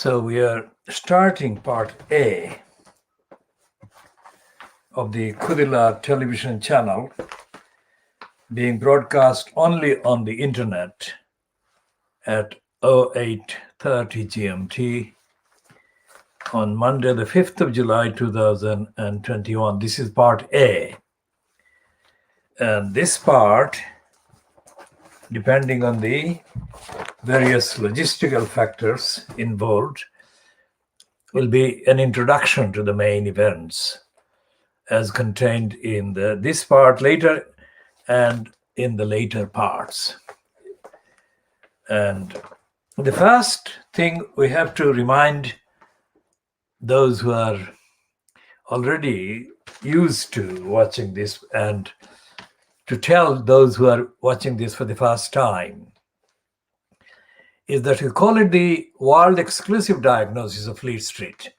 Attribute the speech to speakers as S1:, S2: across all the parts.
S1: So we are starting part A of the KhoodeelaarTV television channel, being broadcast only on the internet at 08:30 GMT on Monday, the 5th of July, 2021. This is part A. And this part, depending on the various logistical factors involved, will be an introduction to the main events as contained in this part later and in the later parts. And the first thing we have to remind those who are already used to watching this, and to tell those who are watching this for the first time, is that we call it the world exclusive diagnosis of Fleet Street.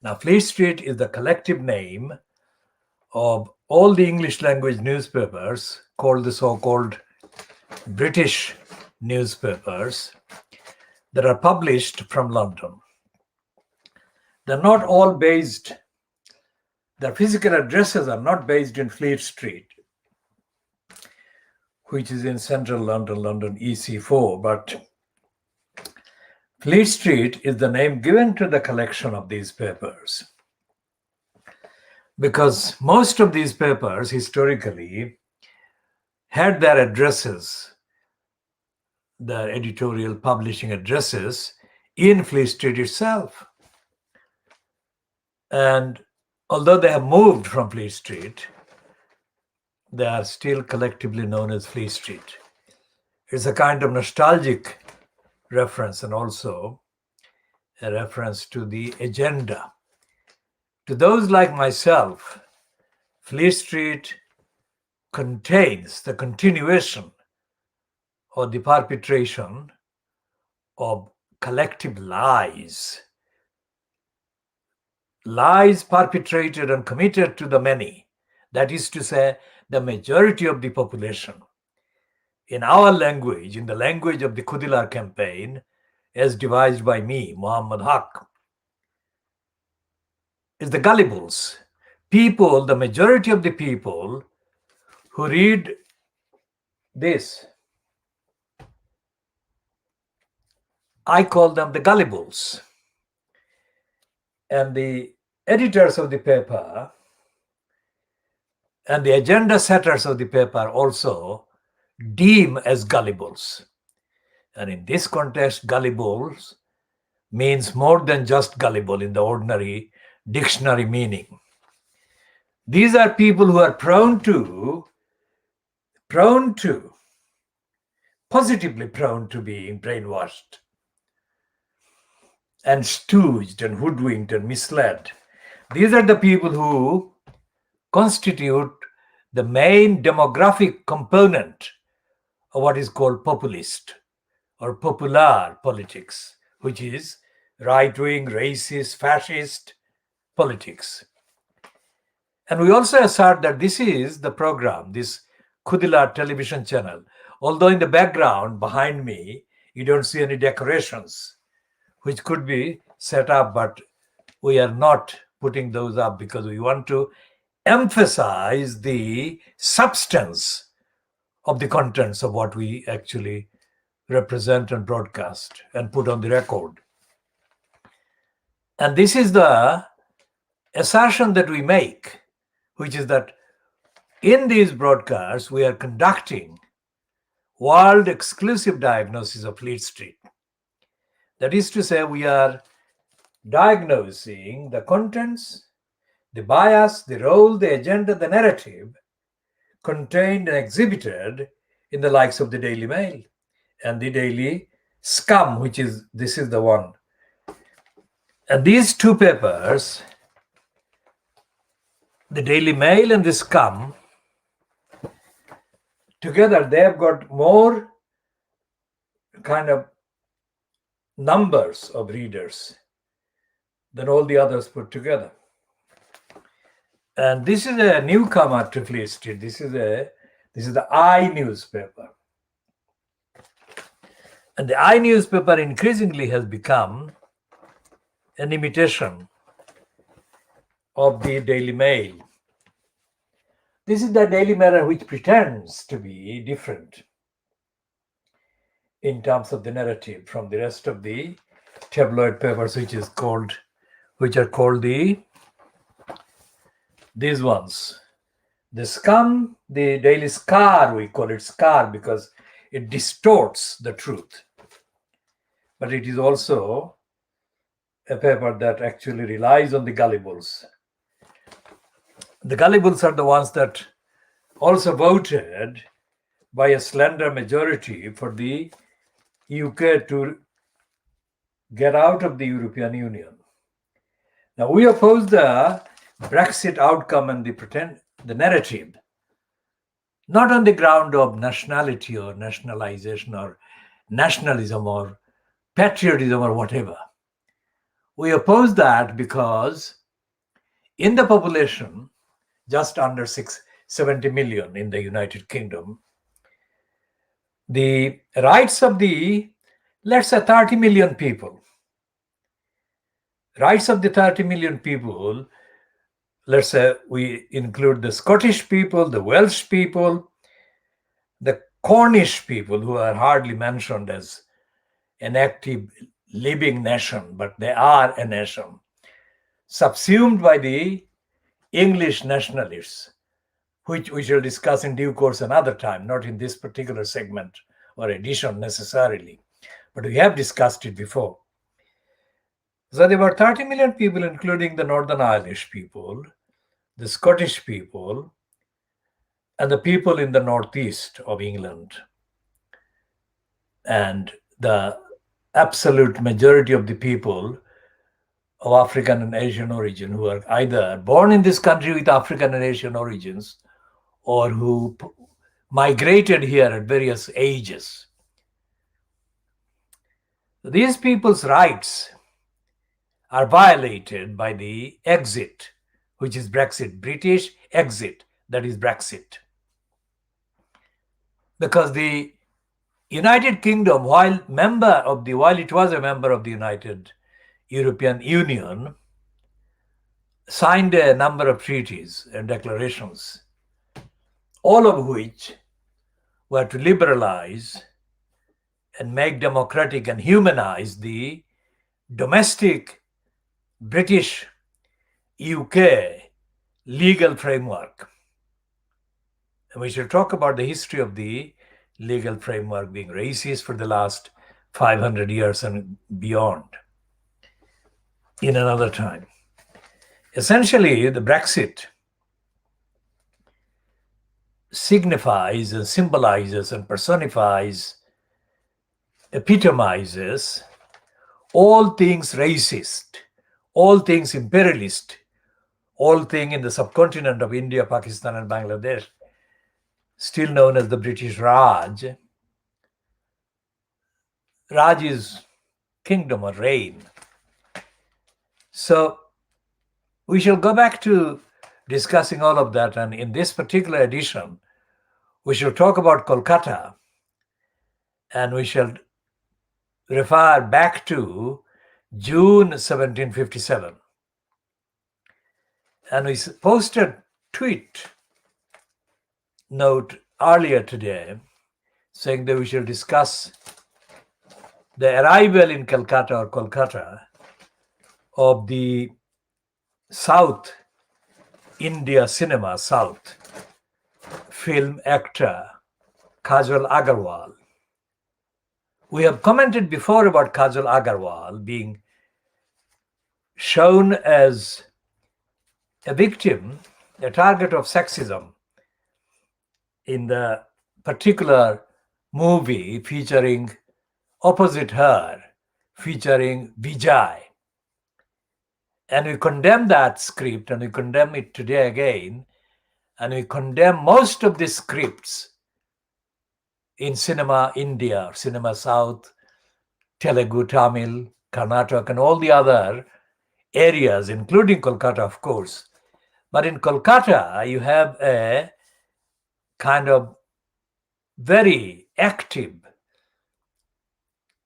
S1: Now, Fleet Street is the collective name of all the English language newspapers, called the so-called British newspapers, that are published from London. They're not all based, their physical addresses are not based in Fleet Street, which is in central London, London EC4, but Fleet Street is the name given to the collection of these papers, because most of these papers historically had their addresses, their editorial publishing addresses, in Fleet Street itself. And although they have moved from Fleet Street, they are still collectively known as Fleet Street. It's a kind of nostalgic reference, and also a reference to the agenda. To those like myself, Fleet Street contains the continuation or the perpetration of collective lies. Lies perpetrated and committed to the many, that is to say, the majority of the population. In our language, in the language of the KHOODEELAAR campaign, as devised by me, Muhammad Haque, is the gullibles. People, the majority of the people who read this, I call them the gullibles. And the editors of the paper and the agenda setters of the paper also deem as gullibles. And in this context, gullibles means more than just gullible in the ordinary dictionary meaning. These are people who are positively prone to being brainwashed and stooged and hoodwinked and misled. These are the people who constitute the main demographic component of what is called populist or popular politics, which is right-wing, racist, fascist politics. And we also assert that this is the program, this KhoodeelaarTV television channel. Although in the background behind me, you don't see any decorations, which could be set up, but we are not putting those up because we want to emphasize the substance of the contents of what we actually represent and broadcast and put on the record. And this is the assertion that we make, which is that in these broadcasts, we are conducting world exclusive diagnosis of Fleet Street. That is to say, we are diagnosing the contents, the bias, the role, the agenda, the narrative contained and exhibited in the likes of the Daily Mail and the Daily Scum, this is the one. And these two papers, the Daily Mail and the Scum, together they have got more kind of numbers of readers than all the others put together. And this is a newcomer to Fleet Street. This is the I newspaper. And the I newspaper increasingly has become an imitation of the Daily Mail. This is the Daily Mirror which pretends to be different in terms of the narrative from the rest of the tabloid papers, which are called these ones. The Scum, the Daily Scar, we call it Scar because it distorts the truth. But it is also a paper that actually relies on the gullibles. The gullibles are the ones that also voted by a slender majority for the UK to get out of the European Union. Now, we oppose the Brexit outcome and the narrative, not on the ground of nationality or nationalization or nationalism or patriotism or whatever. We oppose that because in the population, just under 70 million in the United Kingdom, the rights of the, let's say, 30 million people, rights of the 30 million people, let's say we include the Scottish people, the Welsh people, the Cornish people, who are hardly mentioned as an active living nation, but they are a nation, subsumed by the English nationalists, which we shall discuss in due course another time, not in this particular segment or edition necessarily, but we have discussed it before. So there were 30 million people, including the Northern Irish people, the Scottish people, and the people in the northeast of England. And the absolute majority of the people of African and Asian origin who are either born in this country with African and Asian origins or who migrated here at various ages. These people's rights are violated by the exit, which is Brexit, British exit, that is Brexit. Because the United Kingdom, while it was a member of the United European Union, signed a number of treaties and declarations, all of which were to liberalize and make democratic and humanize the domestic British UK legal framework. And we shall talk about the history of the legal framework being racist for the last 500 years and beyond in another time. Essentially, the Brexit signifies and symbolizes and personifies, epitomizes all things racist, all things imperialist, all things in the subcontinent of India, Pakistan, and Bangladesh, still known as the British Raj. Raj is kingdom or reign. So we shall go back to discussing all of that, and in this particular edition, we shall talk about Kolkata, and we shall refer back to June 1757. And we posted a tweet note earlier today saying that we shall discuss the arrival in Calcutta or Kolkata of the South India cinema, South film actor Kajal Agarwal. We have commented before about Kajal Agarwal being shown as a victim, a target of sexism in the particular movie featuring opposite her, featuring Vijay. And we condemn that script, and we condemn it today again, and we condemn most of the scripts in cinema India, cinema South, Telugu, Tamil, Karnataka, and all the other areas, including Kolkata, of course. But in Kolkata, you have a kind of very active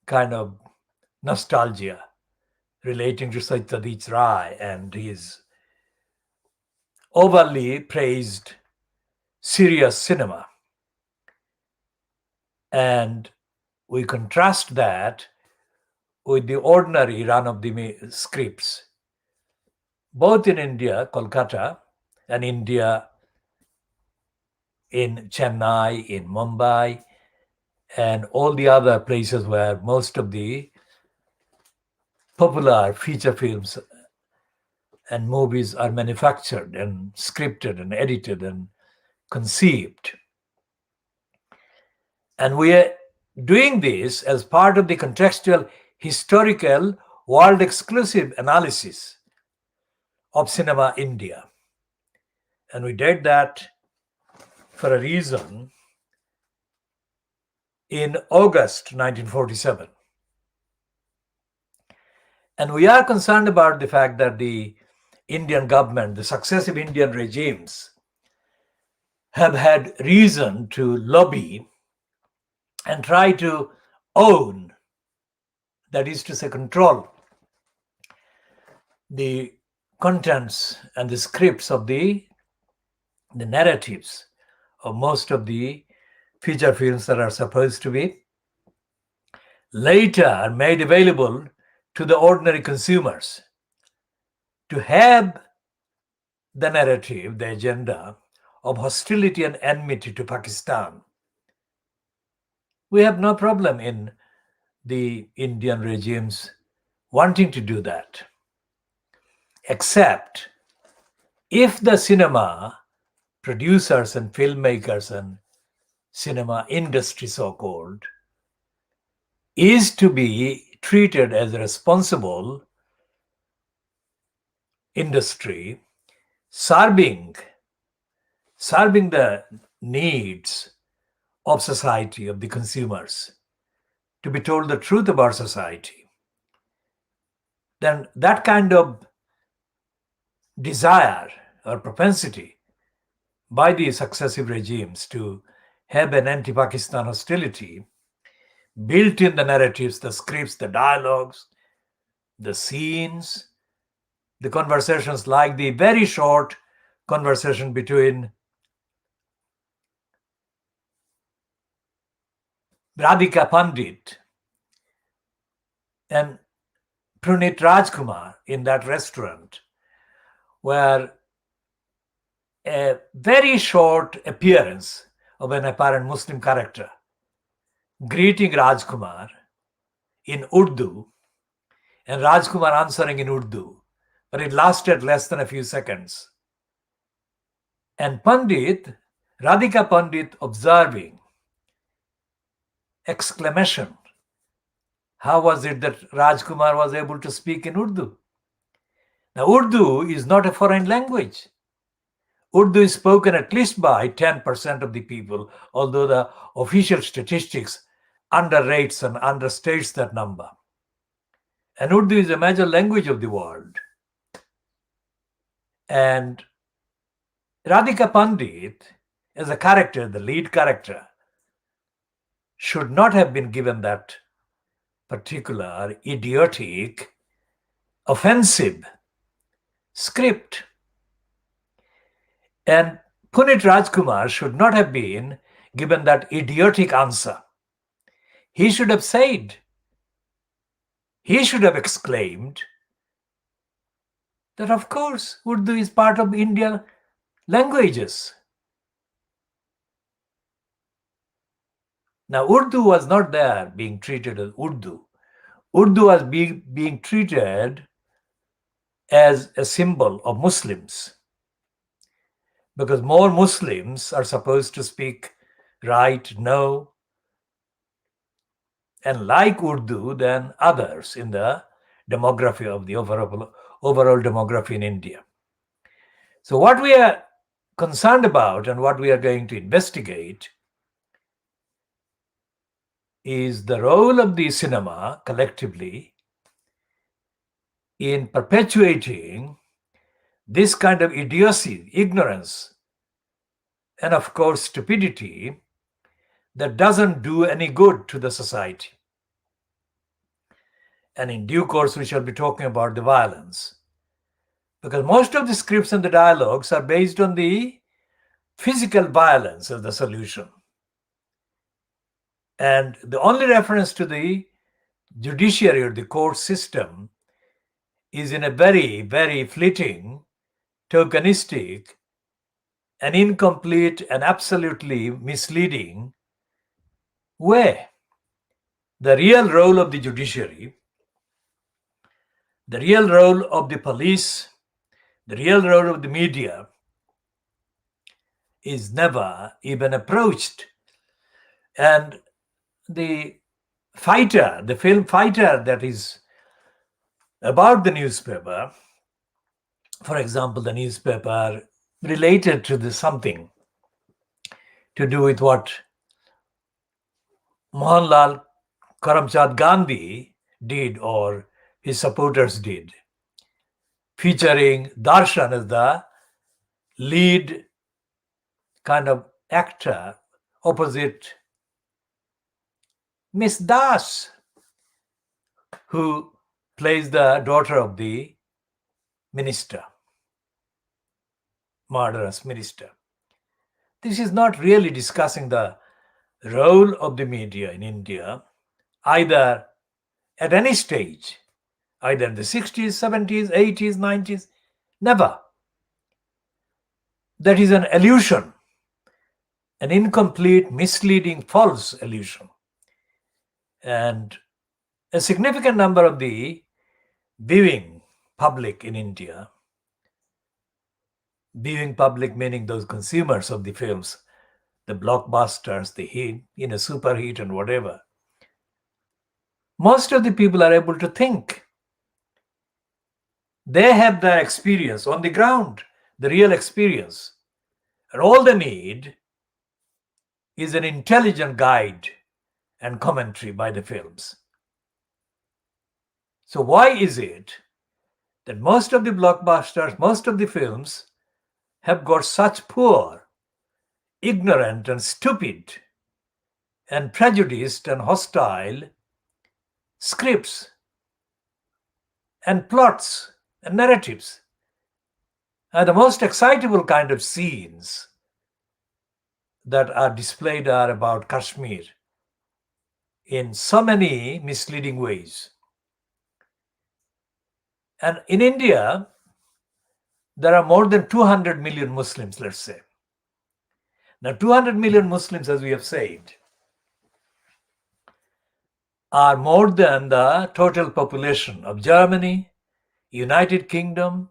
S1: kind of nostalgia relating to Satyajit Ray and his overly praised serious cinema. And we contrast that with the ordinary run-of-the-mill scripts, both in India, Kolkata, and India in Chennai, in Mumbai, and all the other places where most of the popular feature films and movies are manufactured and scripted and edited and conceived. And we are doing this as part of the contextual, historical, world exclusive analysis of cinema India. And we did that for a reason in August 1947. And we are concerned about the fact that the Indian government, the successive Indian regimes, have had reason to lobby and try to own, that is to say, control the contents and the scripts of the narratives of most of the feature films that are supposed to be later made available to the ordinary consumers to have the narrative, the agenda of hostility and enmity to Pakistan. We have no problem in the Indian regimes wanting to do that, except if the cinema producers and filmmakers and cinema industry, so-called, is to be treated as a responsible industry serving the needs of society, of the consumers, to be told the truth about society, then that kind of desire or propensity by the successive regimes to have an anti-Pakistan hostility built in the narratives, the scripts, the dialogues, the scenes, the conversations, like the very short conversation between Radhika Pandit and Punit Rajkumar in that restaurant, where a very short appearance of an apparent Muslim character greeting Rajkumar in Urdu and Rajkumar answering in Urdu, but it lasted less than a few seconds. And Radhika Pandit observing, exclamation, how was it that Rajkumar was able to speak in Urdu? Now, Urdu is not a foreign language. Urdu is spoken at least by 10% of the people, although the official statistics underrates and understates that number. And Urdu is a major language of the world. And Radhika Pandit, as a character, the lead character, should not have been given that particular idiotic, offensive script. And Punit Rajkumar should not have been given that idiotic answer. He should have said, he should have exclaimed that, of course, Urdu is part of Indian languages. Now, Urdu was not there being treated as Urdu. Urdu was being treated as a symbol of Muslims, because more Muslims are supposed to speak, write, know, and like Urdu than others in the demography of the overall demography in India. So what we are concerned about and what we are going to investigate is the role of the cinema collectively in perpetuating this kind of idiocy, ignorance, and of course stupidity that doesn't do any good to the society. And in due course, we shall be talking about the violence. Because most of the scripts and the dialogues are based on the physical violence as the solution. And the only reference to the judiciary or the court system is in a very, very fleeting, tokenistic, and incomplete and absolutely misleading way. The real role of the judiciary, the real role of the police, the real role of the media is never even approached. And the fighter, the film fighter that is about the newspaper, for example, the newspaper related to the something to do with what Mohanlal Karamchand Gandhi did or his supporters did, featuring Darshan as the lead kind of actor opposite Miss Das, who plays the daughter of the minister, murderous minister. This is not really discussing the role of the media in India, either at any stage, either in the 60s, 70s, 80s, 90s, never. That is an illusion, an incomplete, misleading, false illusion. And a significant number of the viewing public in India, viewing public meaning those consumers of the films, the blockbusters, the hit, super hit and whatever, most of the people are able to think. They have the experience on the ground, the real experience. And all they need is an intelligent guide and commentary by the films. So why is it that most of the blockbusters, most of the films have got such poor, ignorant and stupid and prejudiced and hostile scripts and plots and narratives? And the most excitable kind of scenes that are displayed are about Kashmir in so many misleading ways. And in India, there are more than 200 million Muslims, let's say. Now, 200 million Muslims, as we have said, are more than the total population of Germany, United Kingdom,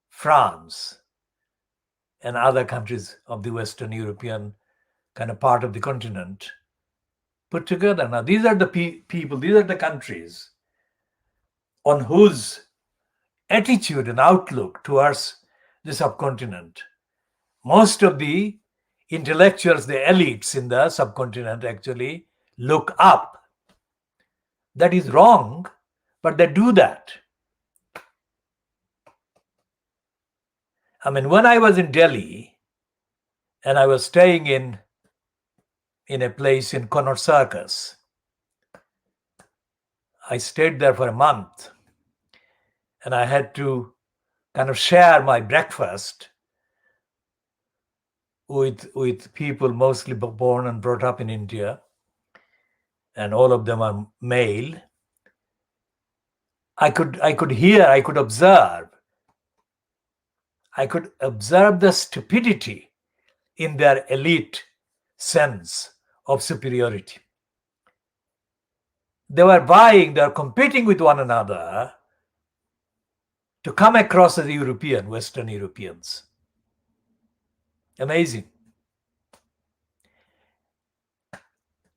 S1: France, and other countries of the Western European kind of part of the continent put together. Now, these are the people, these are the countries on whose attitude and outlook towards the subcontinent most of the intellectuals, the elites in the subcontinent actually look up. That is wrong, but they do that. I mean, when I was in Delhi and I was staying in a place in Connaught Circus, I stayed there for a month and I had to kind of share my breakfast with people mostly born and brought up in India, and all of them are male. I could hear, I could observe the stupidity in their elite sense of superiority. They were competing with one another to come across as Western Europeans. Amazing.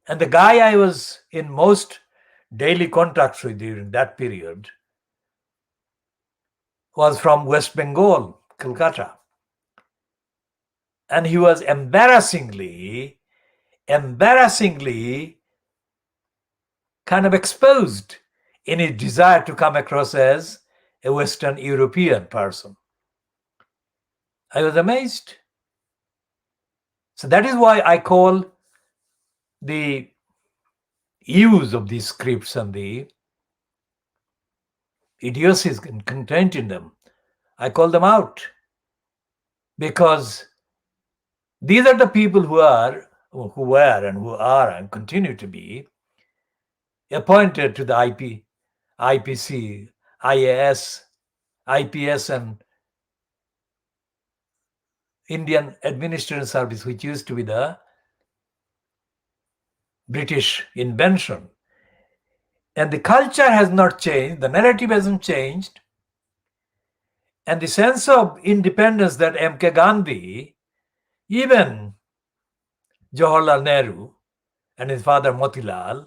S1: And the guy I was in most daily contact with during that period was from West Bengal, Calcutta. And he was embarrassingly kind of exposed in his desire to come across as a Western European person. I was amazed. So that is why I call the use of these scripts and the idiocies contained in them. I call them out because these are the people who were, and who are, and continue to be appointed to the IPC, IAS, IPS, and Indian Administration Service, which used to be the British invention. And the culture has not changed, the narrative hasn't changed, and the sense of independence that M.K. Gandhi, even Jawaharlal Nehru, and his father Motilal,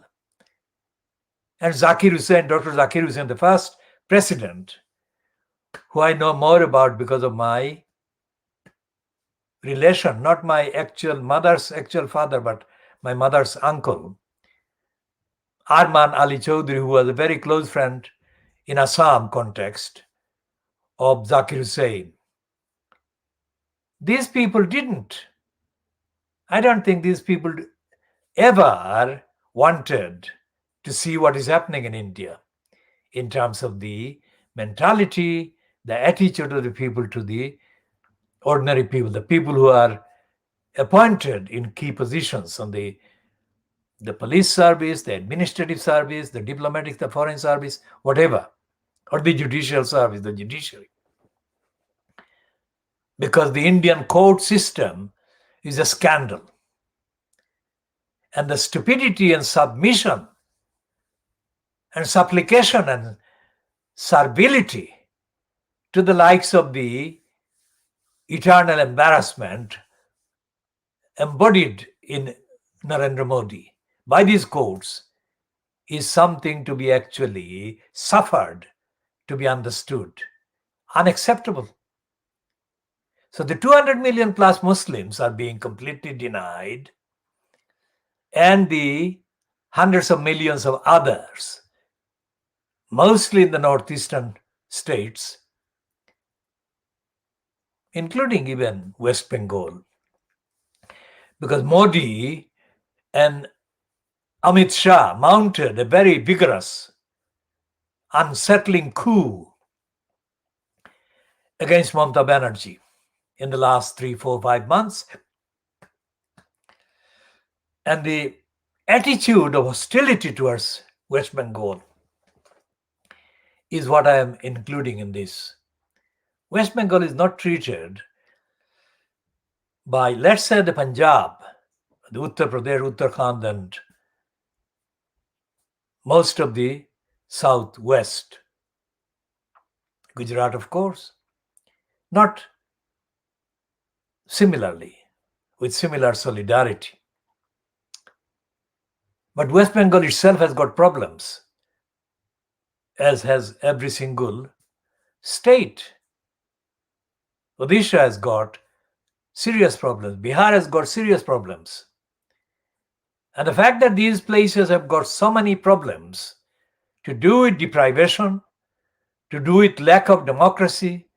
S1: and Zakir Hussain, Dr. Zakir Hussain, the first president, who I know more about because of my relation, not my actual mother's actual father, but my mother's uncle, Arman Ali Chaudhry, who was a very close friend in Assam context of Zakir Hussain. These people didn't. I don't think these people ever wanted to see what is happening in India in terms of the mentality, the attitude of the people to the ordinary people, the people who are appointed in key positions on the police service, the administrative service, the diplomatic, the foreign service, whatever, or the judicial service, the judiciary. Because the Indian court system is a scandal. And the stupidity and submission and supplication and servility to the likes of the eternal embarrassment embodied in Narendra Modi by these courts is something to be actually suffered, to be understood. Unacceptable. So the 200 million plus Muslims are being completely denied, and the hundreds of millions of others, mostly in the northeastern states, including even West Bengal, because Modi and Amit Shah mounted a very vigorous, unsettling coup against Mamata Banerjee in the last 3, 4, 5 months. And the attitude of hostility towards West Bengal is what I am including in this. West Bengal is not treated by, let's say, the Punjab, the Uttar Pradesh, Uttarakhand, and most of the southwest, Gujarat, of course, not similarly, with similar solidarity. But West Bengal itself has got problems, as has every single state. Odisha has got serious problems. Bihar has got serious problems. And the fact that these places have got so many problems to do with deprivation, to do with lack of democracy,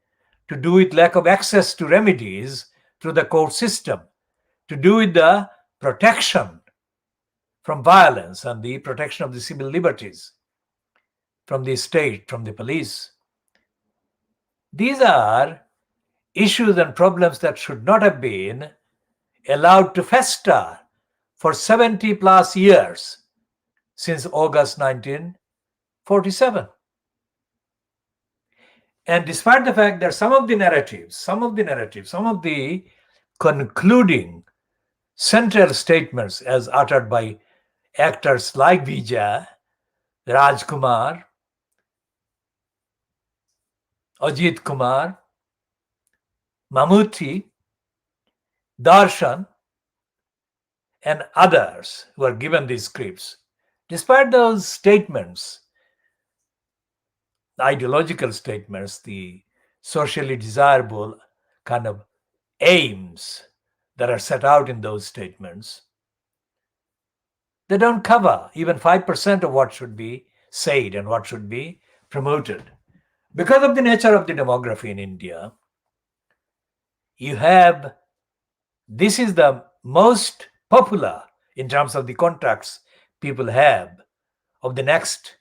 S1: to do with lack of access to remedies through the court system, to do with the protection from violence and the protection of the civil liberties from the state, from the police. These are issues and problems that should not have been allowed to fester for 70 plus years since August 1947. And despite the fact that some of the concluding central statements as uttered by actors like Vijay, Rajkumar, Ajit Kumar, Mammootty, Darshan, and others who are given these scripts, despite those statements, the ideological statements, the socially desirable kind of aims that are set out in those statements, they don't cover even 5% of what should be said and what should be promoted. Because of the nature of the demography in India, this is the most popular in terms of the contracts people have of the next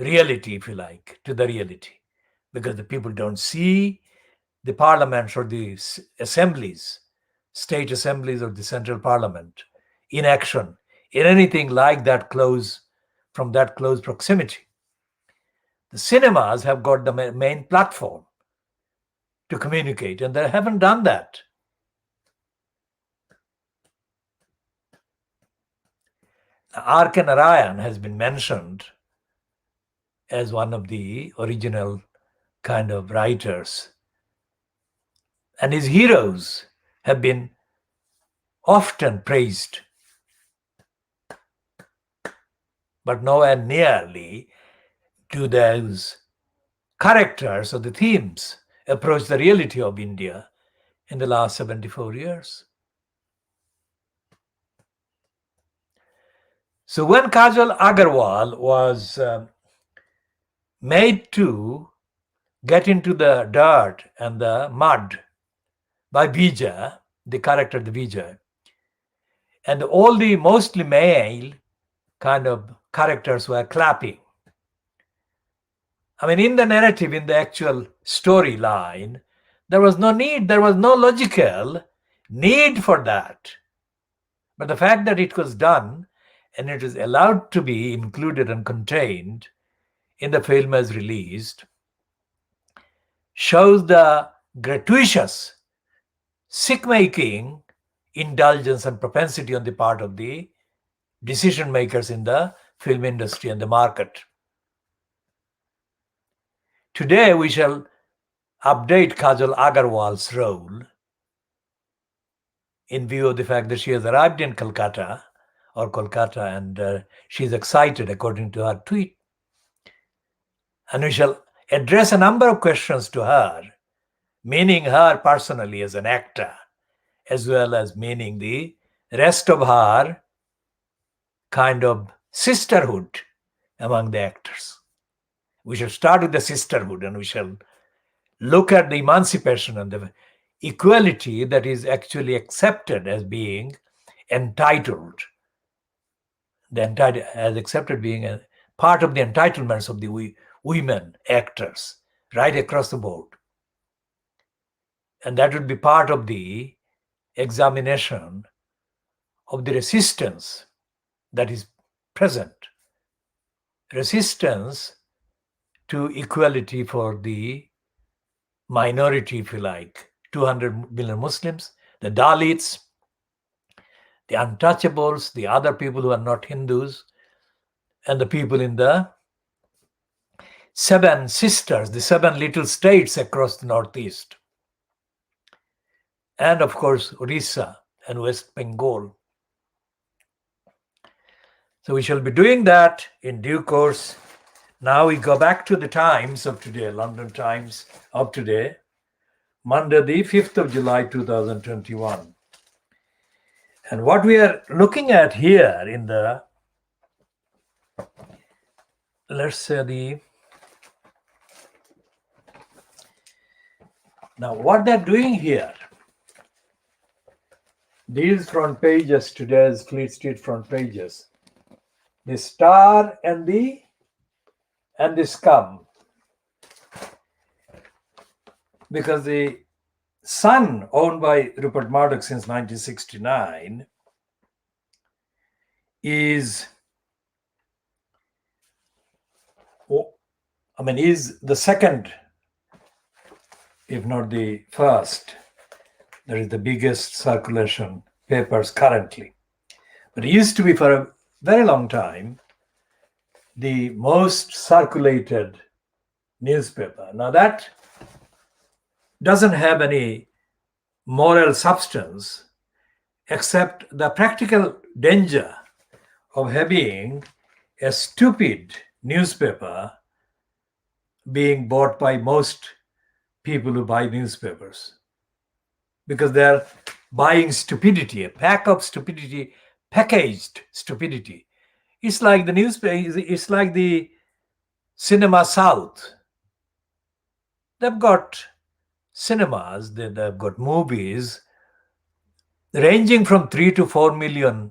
S1: reality, if you like, to the reality, because the people don't see the parliaments or the assemblies, state assemblies or the central parliament in action in anything like that close, from that close proximity. The cinemas have got the main platform to communicate, and they haven't done that. R.K. Narayan has been mentioned as one of the original kind of writers, and his heroes have been often praised, but nowhere nearly do those characters or the themes approach the reality of India in the last 74 years. So when Kajal Agarwal was made to get into the dirt and the mud by Vijay, the character, the Vijay, and all the mostly male kind of characters were clapping. I mean, in the narrative, in the actual storyline, there was no need, there was no logical need for that. But the fact that it was done and it is allowed to be included and contained in the film as released shows the gratuitous sick-making indulgence and propensity on the part of the decision makers in the film industry and the market. Today we shall update Kajal Agarwal's role in view of the fact that she has arrived in Kolkata and she is excited according to her tweet. And we shall address a number of questions to her, meaning her personally as an actor, as well as meaning the rest of her kind of sisterhood among the actors. We shall start with the sisterhood, and we shall look at the emancipation and the equality that is actually accepted as being entitled, as accepted being a part of the entitlements of the women actors right across the board. And that would be part of the examination of the resistance that is present. Resistance to equality for the minority, if you like, 200 million Muslims, the Dalits, the untouchables, the other people who are not Hindus, and the people in the 7 sisters, the 7 little states across the Northeast. And of course, Orissa and West Bengal. So we shall be doing that in due course. Now we go back to the times of today, London Times of today, Monday, the 5th of July, 2021. And what we are looking at here in the, let's say now what they're doing here, these front pages, today's Fleet Street front pages, the Star and the Scum, because the Sun, owned by Rupert Murdoch since 1969, is the second, if not the first. That is the biggest circulation papers currently. But it used to be for a very long time the most circulated newspaper. Now that doesn't have any moral substance except the practical danger of having a stupid newspaper being bought by most people who buy newspapers, because they're buying stupidity, a pack of stupidity, packaged stupidity. It's like the newspaper, it's like the Cinema South. They've got cinemas, they've got movies ranging from 3 to 4 million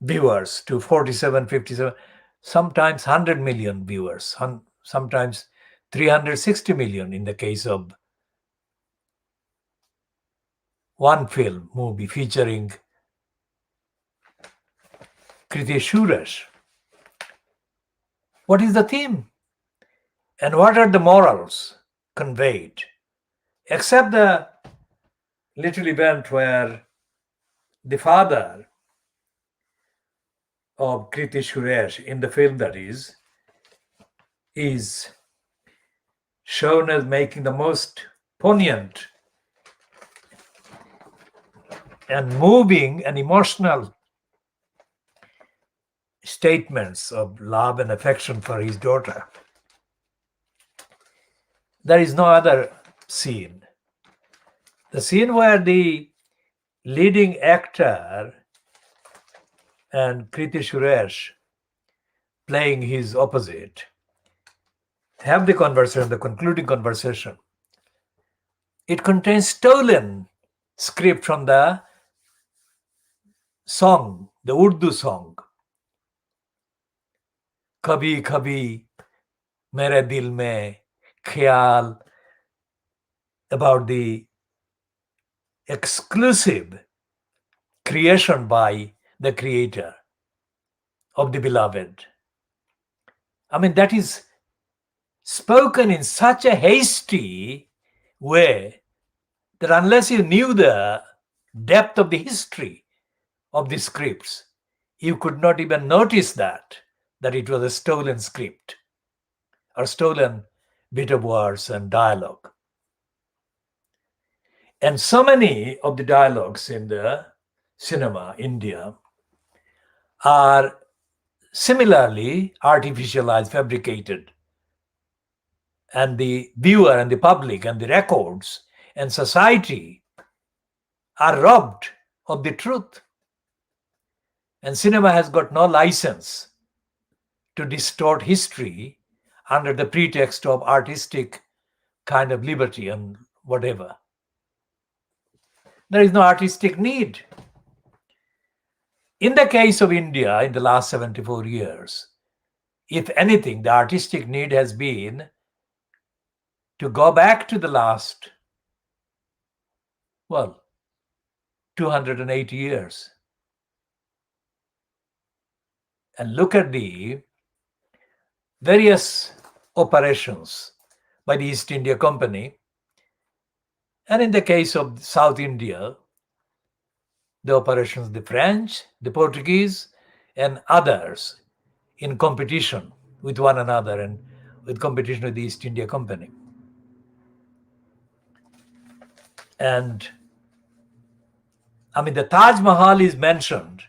S1: viewers to 47, 57. sometimes 100 million viewers, sometimes 360 million in the case of one film movie featuring Kriti Suresh. What is the theme? And what are the morals conveyed? Except the little event where the father of Kriti Suresh in the film, that is shown as making the most poignant and moving and emotional statements of love and affection for his daughter. There is no other scene. The scene where the leading actor and Kriti Suresh playing his opposite have the conversation, the concluding conversation. It contains stolen script from the song, the Urdu song, Kabhi Kabhi Mere Dil Mein Khayal, about the exclusive creation by the creator of the beloved. I mean, that is spoken in such a hasty way that unless you knew the depth of the history of the scripts, you could not even notice that it was a stolen script or stolen bit of words and dialogue. And so many of the dialogues in the cinema, India, are similarly artificialized, fabricated. And the viewer and the public and the records and society are robbed of the truth. And cinema has got no license to distort history under the pretext of artistic kind of liberty and whatever. There is no artistic need. In the case of India, in the last 74 years, if anything, the artistic need has been to go back to the last, 280 years and look at the various operations by the East India Company, and in the case of South India, the operations of the French, the Portuguese, and others in competition with one another and with competition with the East India Company. And I mean, the Taj Mahal is mentioned,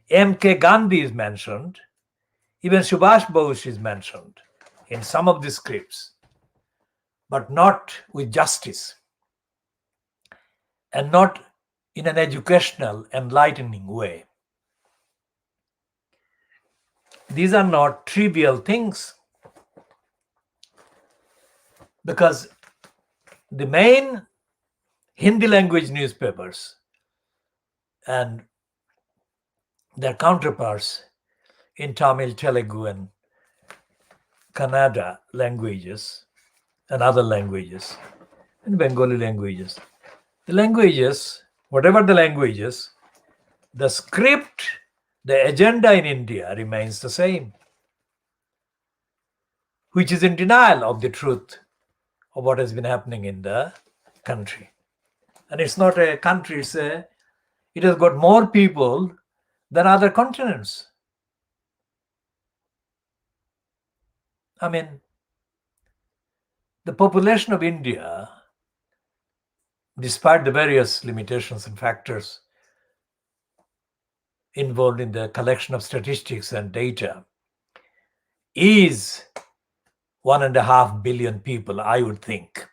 S1: M.K. Gandhi is mentioned, even Subhash Bose is mentioned in some of the scripts, but not with justice and not in an educational, enlightening way. These are not trivial things, because the main Hindi language newspapers and their counterparts in Tamil, Telugu, and Kannada languages and other languages, and Bengali languages. The languages, whatever the languages, the script, the agenda in India remains the same, which is in denial of the truth of what has been happening in the country. And it's not a country, it has got more people than other continents. I mean, the population of India, despite the various limitations and factors involved in the collection of statistics and data, is 1.5 billion people, I would think,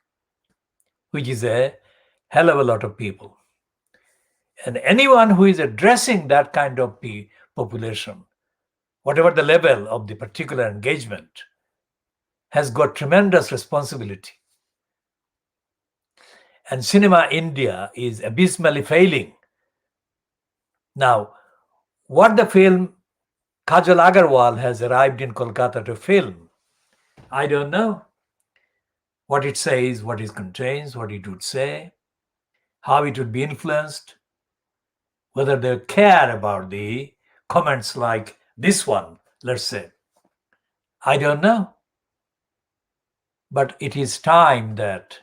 S1: which is a hell of a lot of people. And anyone who is addressing that kind of population, whatever the level of the particular engagement, has got tremendous responsibility. And Cinema India is abysmally failing. Now, what the film Kajal Agarwal has arrived in Kolkata to film. I don't know what it says, what it contains, what it would say, how it would be influenced, whether they care about the comments like this one, let's say. I don't know. But it is time that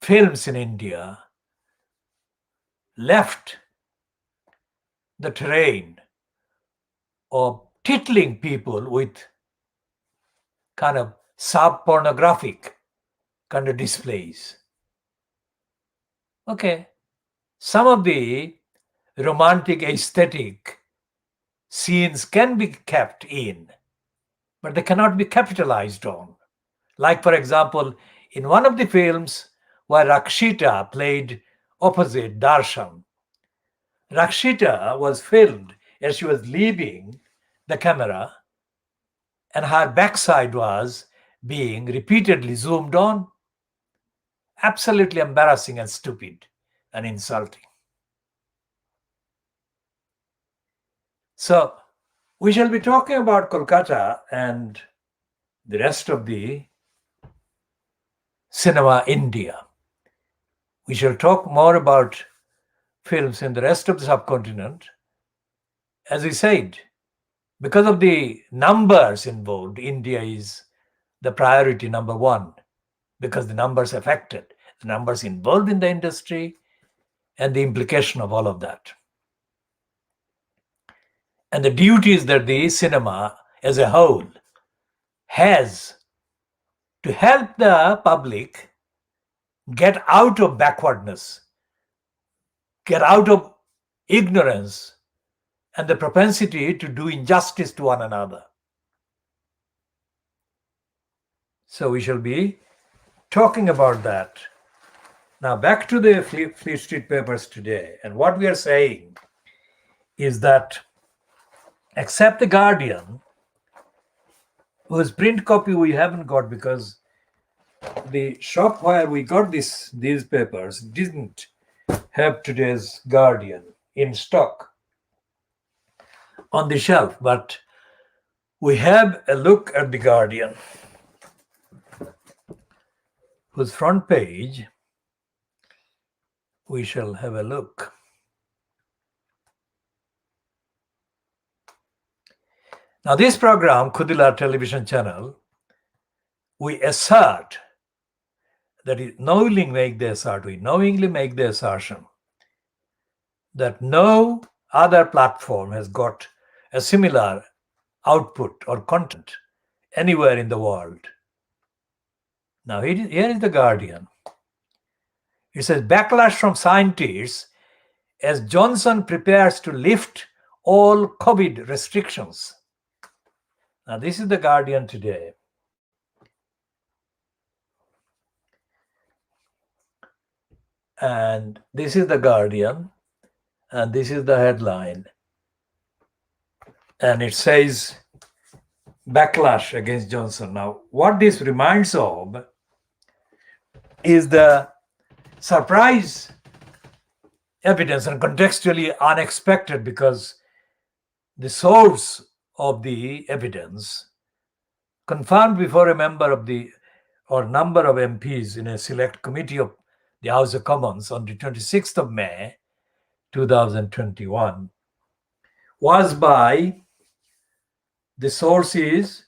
S1: films in India left the terrain of tickling people with kind of sub-pornographic kind of displays. Okay, some of the romantic aesthetic scenes can be kept in, but they cannot be capitalized on. Like, for example, in one of the films where Rakshita played opposite Darshan, Rakshita was filmed as she was leaving the camera, and her backside was being repeatedly zoomed on. Absolutely embarrassing and stupid and insulting. So, we shall be talking about Kolkata and the rest of the cinema India. We shall talk more about films in the rest of the subcontinent. As we said, because of the numbers involved, India is the priority number one, because the numbers affected, the numbers involved in the industry, and the implication of all of that. And the duties that the cinema as a whole has to help the public get out of backwardness, get out of ignorance, and the propensity to do injustice to one another. So we shall be talking about that. Now back to the Fleet Street papers today. And what we are saying is that, except the Guardian, whose print copy we haven't got because the shop where we got these papers didn't have today's Guardian in stock on the shelf, but we have a look at the Guardian, whose front page we shall have a look. Now this program, KhoodeelaAR television channel, we assert that we knowingly make the assertion that no other platform has got a similar output or content anywhere in the world. Now here is the Guardian. It says, backlash from scientists as Johnson prepares to lift all COVID restrictions. Now this is the Guardian today. And this is the Guardian, and this is the headline. And it says, backlash against Johnson. Now, what this reminds of is the surprise evidence, and contextually unexpected, because the source of the evidence confirmed before a number of MPs in a select committee of the House of Commons on the 26th of May 2021 was by the source is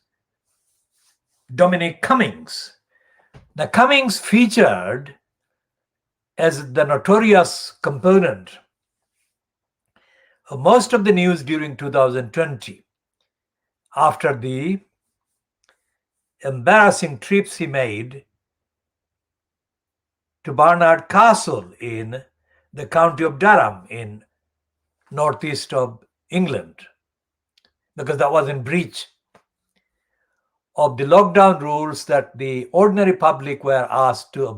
S1: Dominic Cummings. Now, Cummings featured as the notorious component of most of the news during 2020 after the embarrassing trips he made to Barnard Castle in the county of Durham in northeast of England, because that was in breach of the lockdown rules that the ordinary public were asked to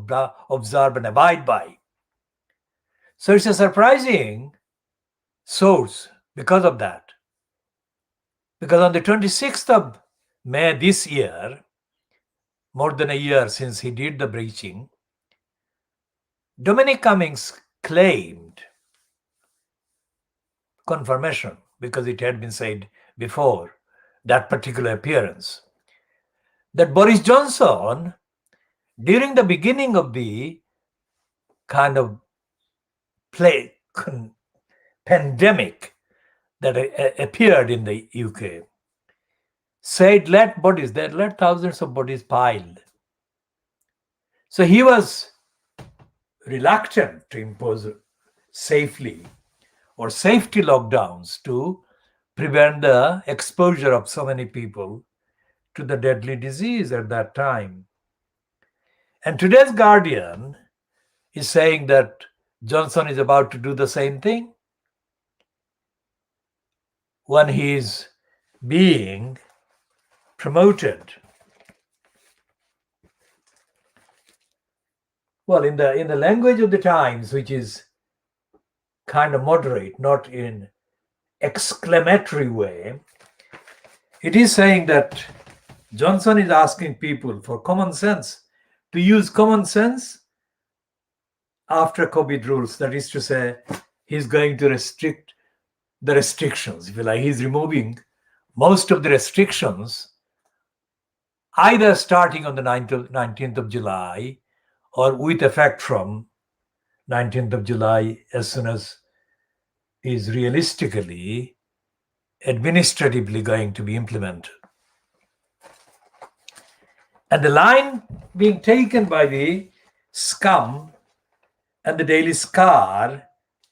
S1: observe and abide by. So it's a surprising source because of that. Because on the 26th of May this year, more than a year since he did the breaching, Dominic Cummings claimed confirmation, because it had been said before that particular appearance, that Boris Johnson, during the beginning of the kind of pandemic that appeared in the UK, said let thousands of bodies piled. So he was reluctant to impose safety lockdowns to prevent the exposure of so many people to the deadly disease at that time. And today's Guardian is saying that Johnson is about to do the same thing when he is being promoted. Well, in the language of the times, which is kind of moderate, not in exclamatory way, it is saying that Johnson is asking people for common sense, to use common sense after COVID rules. That is to say, he's going to restrict the restrictions, if you like. He's removing most of the restrictions, either starting on the 19th of July or with effect from 19th of July, as soon as is realistically, administratively going to be implemented. And the line being taken by the scum and the Daily Scar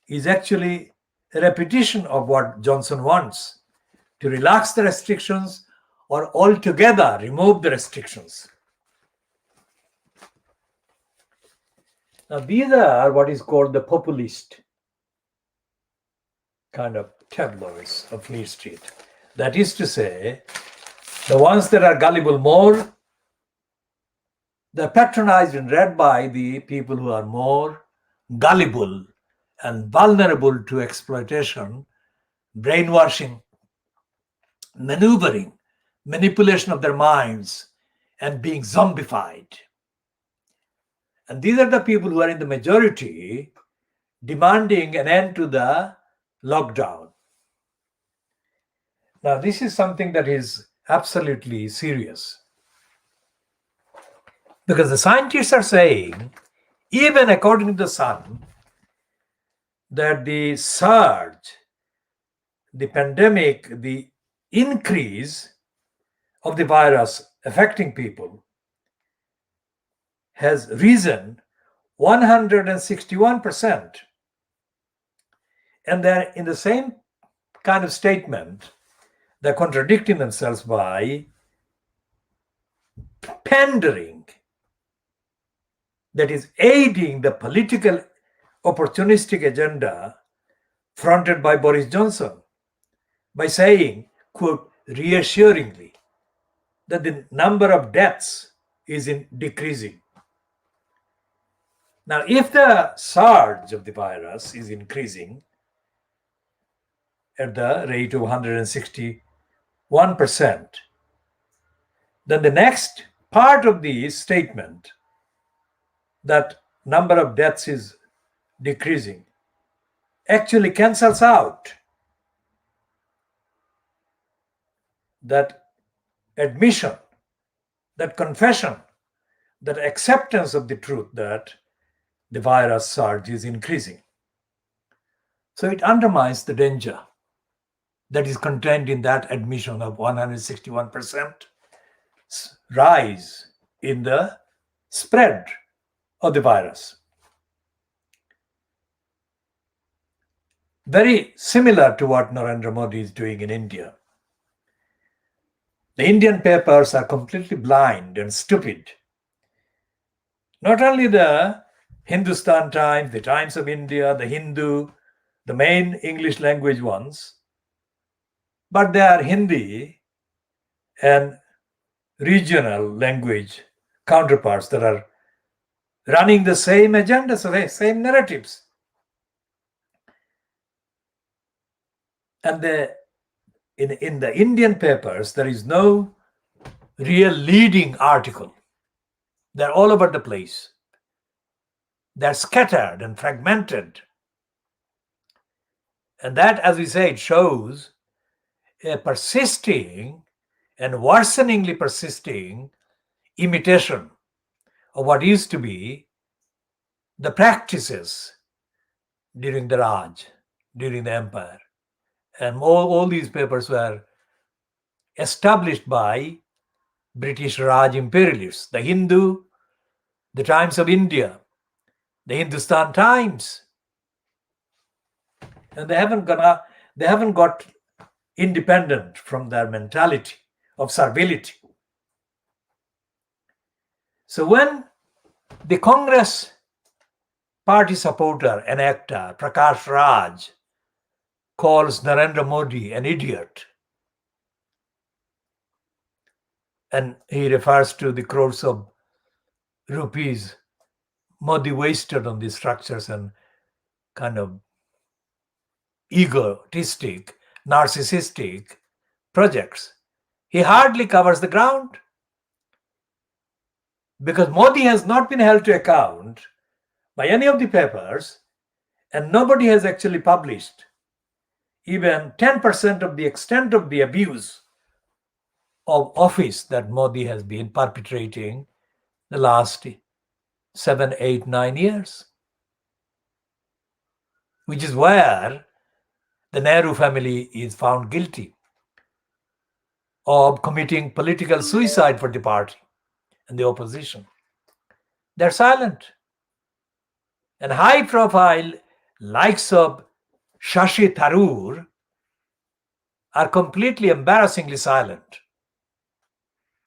S1: is actually a repetition of what Johnson wants, to relax the restrictions or altogether remove the restrictions. Now, these are what is called the populist kind of tabloids of Fleet Street. That is to say, the ones that are gullible more, they're patronized and read by the people who are more gullible and vulnerable to exploitation, brainwashing, maneuvering, manipulation of their minds, and being zombified. And these are the people who are in the majority demanding an end to the lockdown. Now, this is something that is absolutely serious, because the scientists are saying, even according to the Sun, that the surge, the pandemic, the increase of the virus affecting people has risen 161%. And they're in the same kind of statement, they're contradicting themselves by pandering, that is aiding the political opportunistic agenda fronted by Boris Johnson, by saying, quote, reassuringly, that the number of deaths is decreasing. Now, if the surge of the virus is increasing at the rate of 161%, then the next part of the statement, that number of deaths is decreasing, actually cancels out that admission, that confession, that acceptance of the truth that the virus surge is increasing. So it undermines the danger that is contained in that admission of 161% rise in the spread of the virus. Very similar to what Narendra Modi is doing in India. The Indian papers are completely blind and stupid. Not only the Hindustan Times, the Times of India, the Hindu, the main English language ones, but they are Hindi and regional language counterparts that are running the same agendas, the same narratives. And in the Indian papers, there is no real leading article. They're all over the place. They're scattered and fragmented. And that, as we say, it shows a persisting and worseningly persisting imitation of what used to be the practices during the Raj, during the empire. And all these papers were established by British Raj imperialists, the Hindu, the Times of India, the Hindustan Times. And they haven't got independent from their mentality of servility. So when the Congress party supporter and actor Prakash Raj calls Narendra Modi an idiot, and he refers to the crores of rupees Modi wasted on these structures and kind of egotistic, narcissistic projects, he hardly covers the ground, because Modi has not been held to account by any of the papers, and nobody has actually published even 10% of the extent of the abuse of office that Modi has been perpetrating the last 7, 8, 9 years, which is where the Nehru family is found guilty of committing political suicide for the party and the opposition. They're silent. And high profile likes of Shashi Tharoor are completely embarrassingly silent.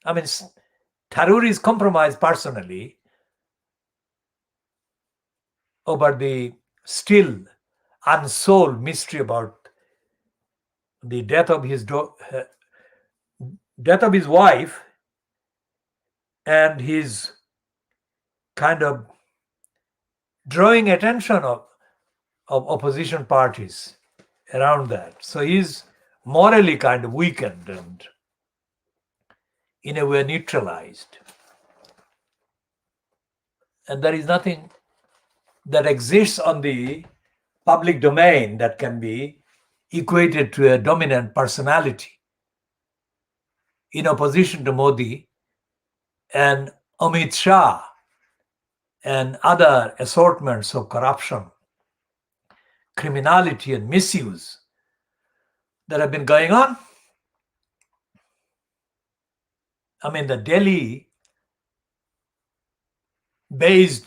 S1: I mean, Tharoor is compromised personally over the still unsolved mystery about the death of his wife, and his kind of drawing attention of opposition parties around that. So he's morally kind of weakened and in a way neutralized. And there is nothing that exists on the public domain that can be equated to a dominant personality in opposition to Modi and Amit Shah and other assortments of corruption, criminality, and misuse that have been going on. I mean, the Delhi-based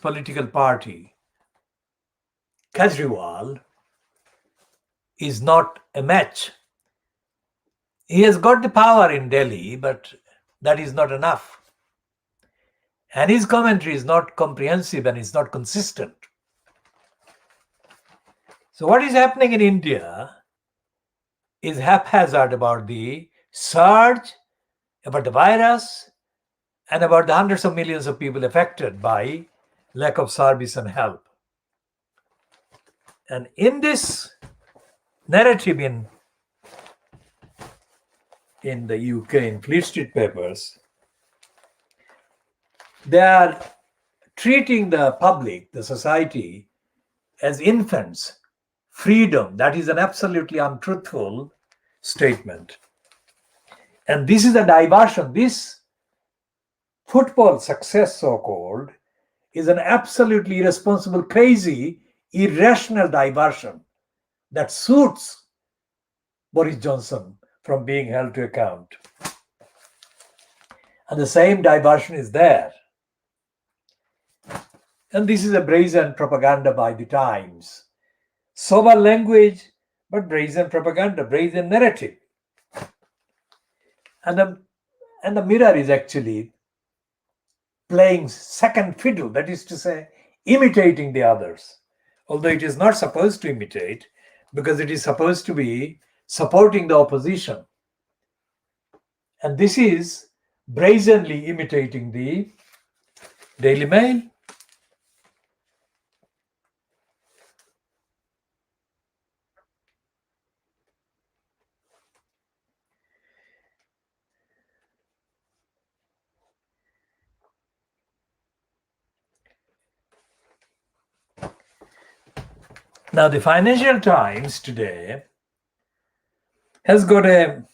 S1: political party, Kejriwal, is not a match. He has got the power in Delhi, but that is not enough. And his commentary is not comprehensive and is not consistent. So what is happening in India is haphazard about the surge, about the virus, and about the hundreds of millions of people affected by lack of service and help. And in this narrative in the UK, in Fleet Street papers, they are treating the public, the society, as infants. Freedom, that is an absolutely untruthful statement. And this is a diversion. This football success, so-called, is an absolutely irresponsible, crazy, irrational diversion that suits Boris Johnson from being held to account. And the same diversion is there. And this is a brazen propaganda by the Times. Sober language, but brazen propaganda, brazen narrative. And the Mirror is actually playing second fiddle, that is to say, imitating the others. Although it is not supposed to imitate, because it is supposed to be supporting the opposition. And this is brazenly imitating the Daily Mail. Now, the Financial Times today has got a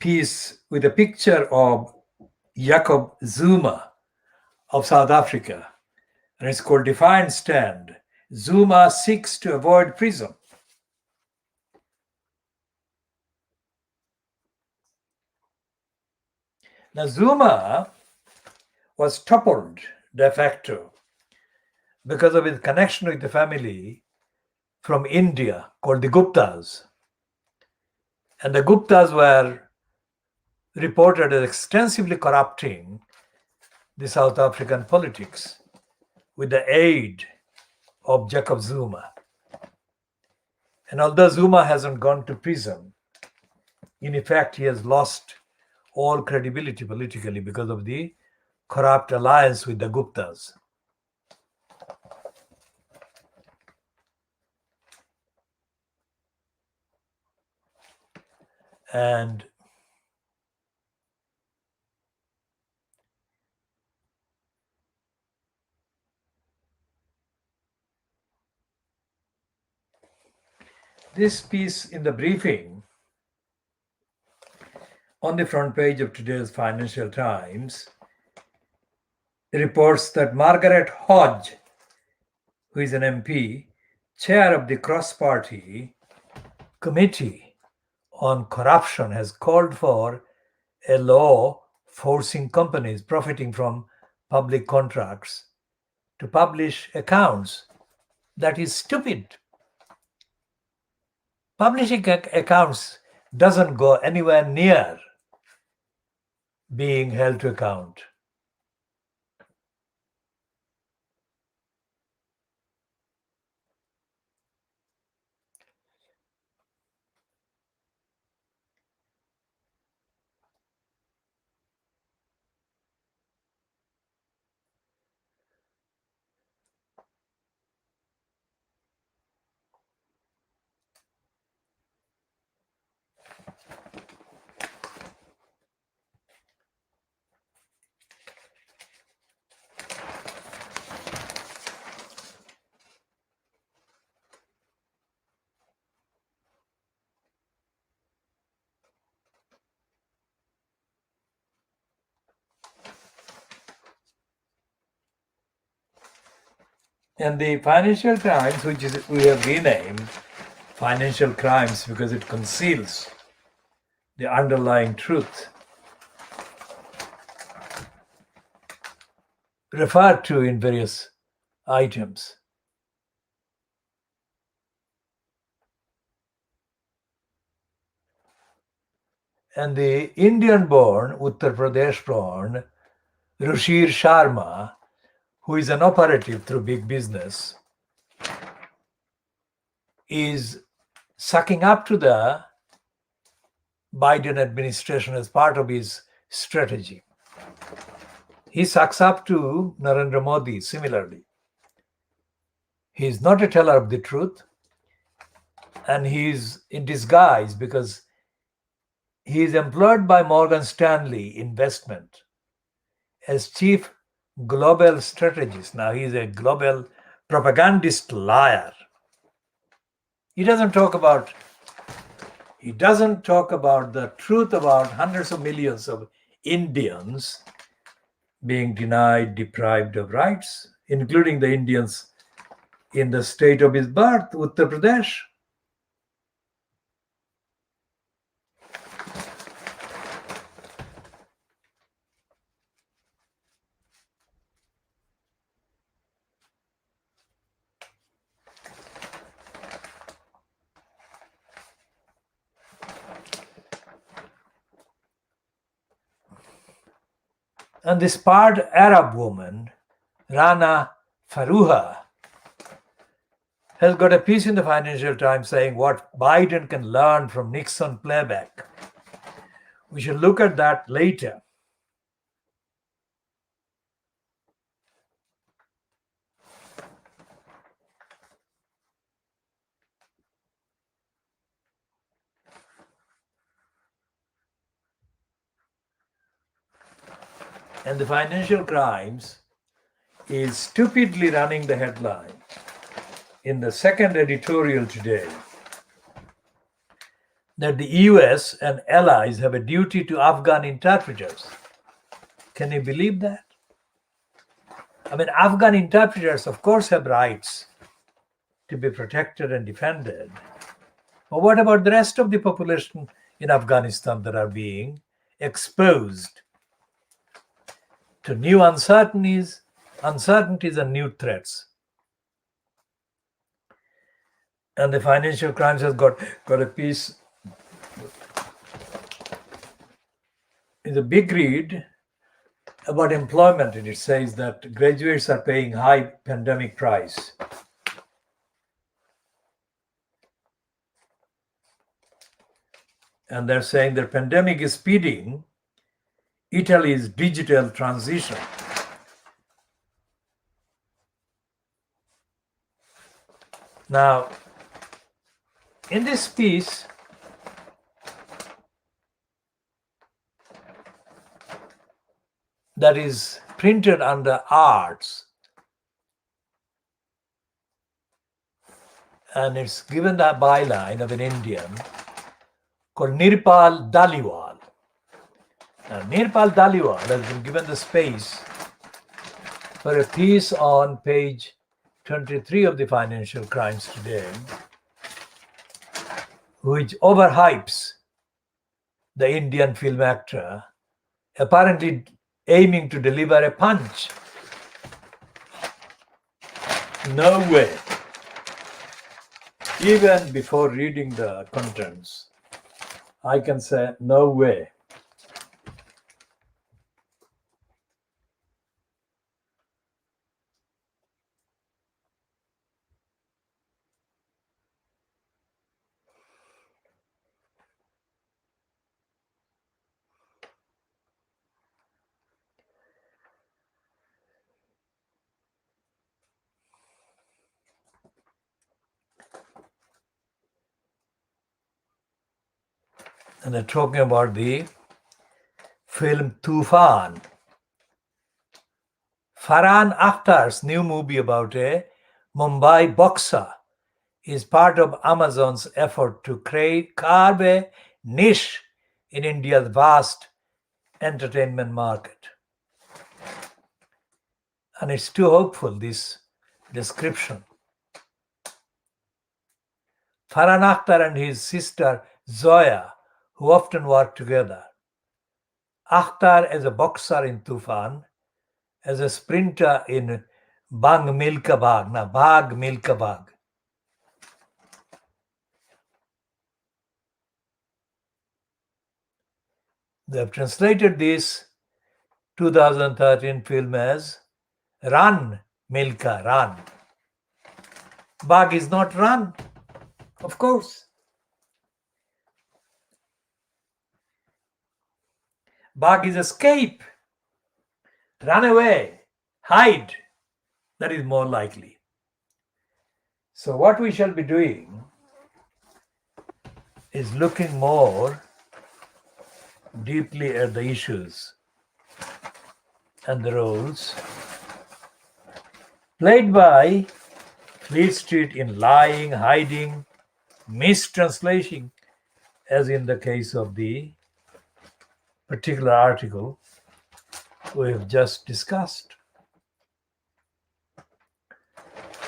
S1: piece with a picture of Jacob Zuma of South Africa, and it's called Defiant Stand. Zuma seeks to avoid prison. Now, Zuma was toppled de facto because of his connection with the family from India called the Guptas. And the Guptas were reported as extensively corrupting the South African politics with the aid of Jacob Zuma. And although Zuma hasn't gone to prison, in effect, he has lost all credibility politically because of the corrupt alliance with the Guptas. And this piece in the briefing on the front page of today's Financial Times reports that Margaret Hodge, who is an MP, chair of the cross-party committee on corruption, has called for a law forcing companies profiting from public contracts to publish accounts. That is stupid. Publishing accounts doesn't go anywhere near being held to account. And the Financial Times, which is we have renamed Financial Crimes because it conceals the underlying truth, referred to in various items. And the Indian-born, Uttar Pradesh-born Ruchir Sharma, who is an operative through big business, is sucking up to the Biden administration as part of his strategy. He sucks up to Narendra Modi similarly. He is not a teller of the truth, and he is in disguise because he is employed by Morgan Stanley Investment as chief global strategist. Now he is a global propagandist liar. He doesn't talk about the truth about hundreds of millions of Indians being denied, deprived of rights, including the Indians in the state of his birth, Uttar Pradesh. And this sparred Arab woman, Rana Faruha, has got a piece in the Financial Times saying what Biden can learn from Nixon playback. We should look at that later. And the Financial Crimes is stupidly running the headline in the second editorial today. that the US and allies have a duty to Afghan interpreters. Can you believe that? I mean, Afghan interpreters, of course, have rights to be protected and defended. But what about the rest of the population in Afghanistan that are being exposed to new uncertainties and new threats? And the Financial Crimes has got a piece. It's a big read about employment, and it says that graduates are paying high pandemic price. And they're saying the pandemic is speeding Italy's digital transition. Now, in this piece, that is printed under arts, and it's given the byline of an Indian called Nirpal Dhaliwal. Now, Nirpal Dhaliwal has been given the space for a piece on page 23 of the Financial Crimes today, which overhypes the Indian film actor, apparently aiming to deliver a punch. No way. Even before reading the contents, I can say no way. And they're talking about the film Tufan. Farhan Akhtar's new movie about a Mumbai boxer is part of Amazon's effort to carve a niche in India's vast entertainment market. And it's too hopeful, this description. Farhan Akhtar and his sister Zoya, who often work together. Akhtar as a boxer in Tufan, as a sprinter in Bhag Milka Bhag. Now, Bhag Milka Bhag. They have translated this 2013 film as Run Milka, Run. Bhag is not run, of course. Bhag is escape, run away, hide. That is more likely. So what we shall be doing is looking more deeply at the issues and the roles played by Fleet Street in lying, hiding, mistranslation, as in the case of the particular article we have just discussed.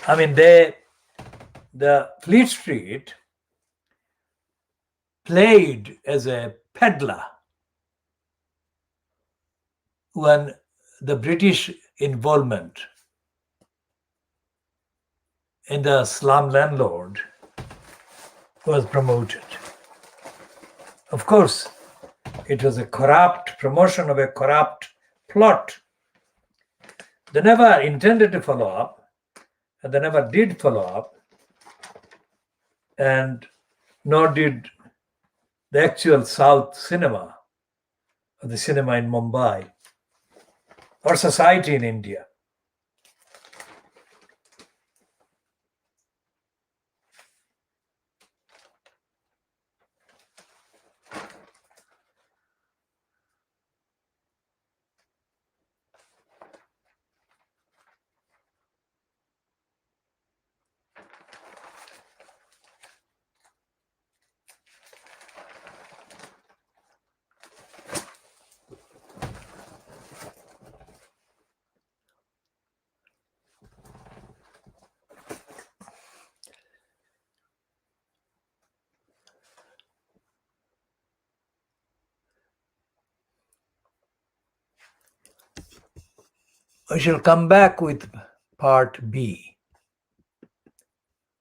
S1: I mean, the Fleet Street played as a peddler when the British involvement in the slum landlord was promoted. Of course, it was a corrupt promotion of a corrupt plot. They never intended to follow up, and they never did follow up, and nor did the actual South cinema, or the cinema in Mumbai, or society in India. We shall come back with part B.